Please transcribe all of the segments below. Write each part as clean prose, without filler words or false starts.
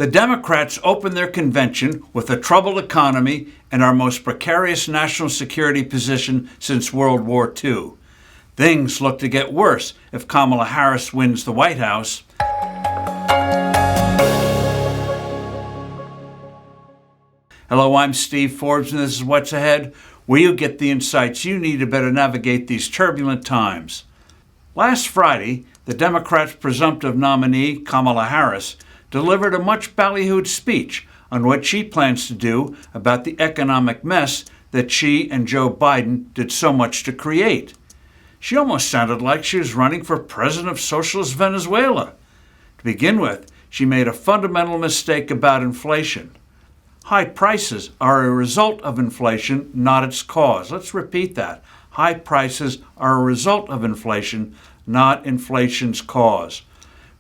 The Democrats opened their convention with a troubled economy and our most precarious national security position since World War II. Things look to get worse if Kamala Harris wins the White House. Hello, I'm Steve Forbes, and this is What's Ahead, where you get the insights you need to better navigate these turbulent times. Last Friday, the Democrats' presumptive nominee, Kamala Harris, delivered a much ballyhooed speech on what she plans to do about the economic mess that she and Joe Biden did so much to create. She almost sounded like she was running for president of socialist Venezuela. To begin with, she made a fundamental mistake about inflation. High prices are a result of inflation, not its cause. Let's repeat that. High prices are a result of inflation, not inflation's cause.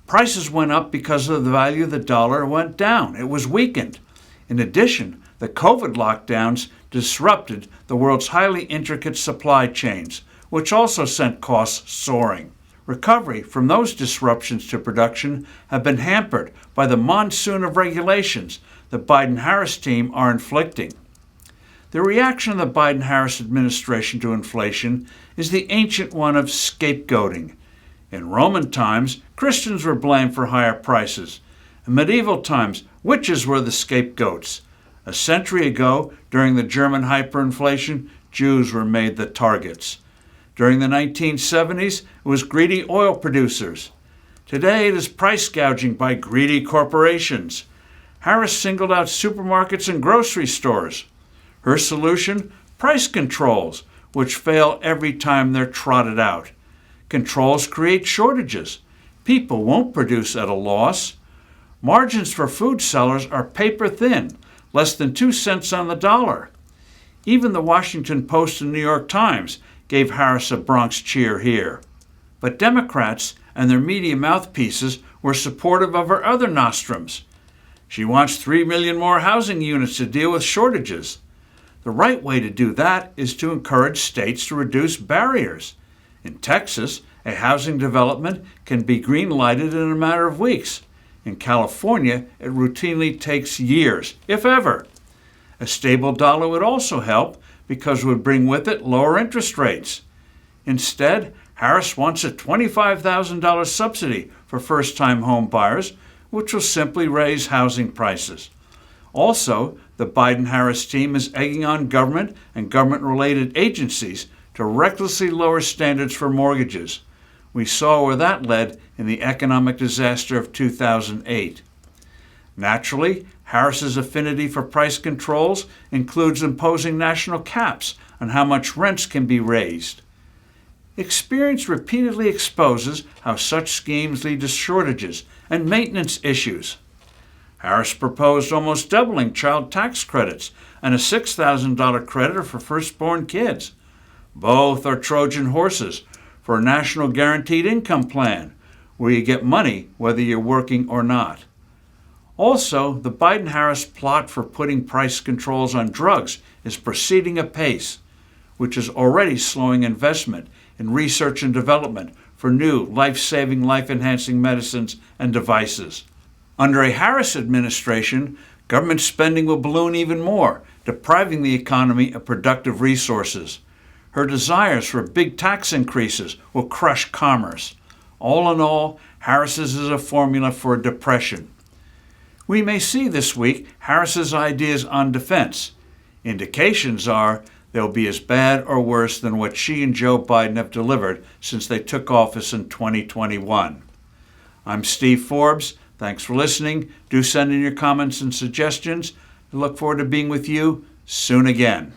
Prices went up because of the value of the dollar went down. It was weakened. In addition, the COVID lockdowns disrupted the world's highly intricate supply chains, which also sent costs soaring. Recovery from those disruptions to production have been hampered by the monsoon of regulations the Biden-Harris team are inflicting. The reaction of the Biden-Harris administration to inflation is the ancient one of scapegoating. In Roman times, Christians were blamed for higher prices. In medieval times, witches were the scapegoats. A century ago, during the German hyperinflation, Jews were made the targets. During the 1970s, it was greedy oil producers. Today, it is price gouging by greedy corporations. Harris singled out supermarkets and grocery stores. Her solution? Price controls, which fail every time they're trotted out. Controls create shortages. People won't produce at a loss. Margins for food sellers are paper thin, less than 2 cents on the dollar. Even the Washington Post and New York Times gave Harris a Bronx cheer here. But Democrats and their media mouthpieces were supportive of her other nostrums. She wants 3 million more housing units to deal with shortages. The right way to do that is to encourage states to reduce barriers. In Texas, a housing development can be green-lighted in a matter of weeks. In California, it routinely takes years, if ever. A stable dollar would also help because it would bring with it lower interest rates. Instead, Harris wants a $25,000 subsidy for first-time home buyers, which will simply raise housing prices. Also, the Biden-Harris team is egging on government and government-related agencies to recklessly lower standards for mortgages. We saw where that led in the economic disaster of 2008. Naturally, Harris's affinity for price controls includes imposing national caps on how much rents can be raised. Experience repeatedly exposes how such schemes lead to shortages and maintenance issues. Harris proposed almost doubling child tax credits and a $6,000 credit for firstborn kids. Both are Trojan horses for a national guaranteed income plan, where you get money whether you're working or not. Also, the Biden-Harris plot for putting price controls on drugs is proceeding apace, which is already slowing investment in research and development for new life-saving, life-enhancing medicines and devices. Under a Harris administration, government spending will balloon even more, depriving the economy of productive resources. Her desires for big tax increases will crush commerce. All in all, Harris's is a formula for depression. We may see this week Harris's ideas on defense. Indications are they'll be as bad or worse than what she and Joe Biden have delivered since they took office in 2021. I'm Steve Forbes. Thanks for listening. Do send in your comments and suggestions. I look forward to being with you soon again.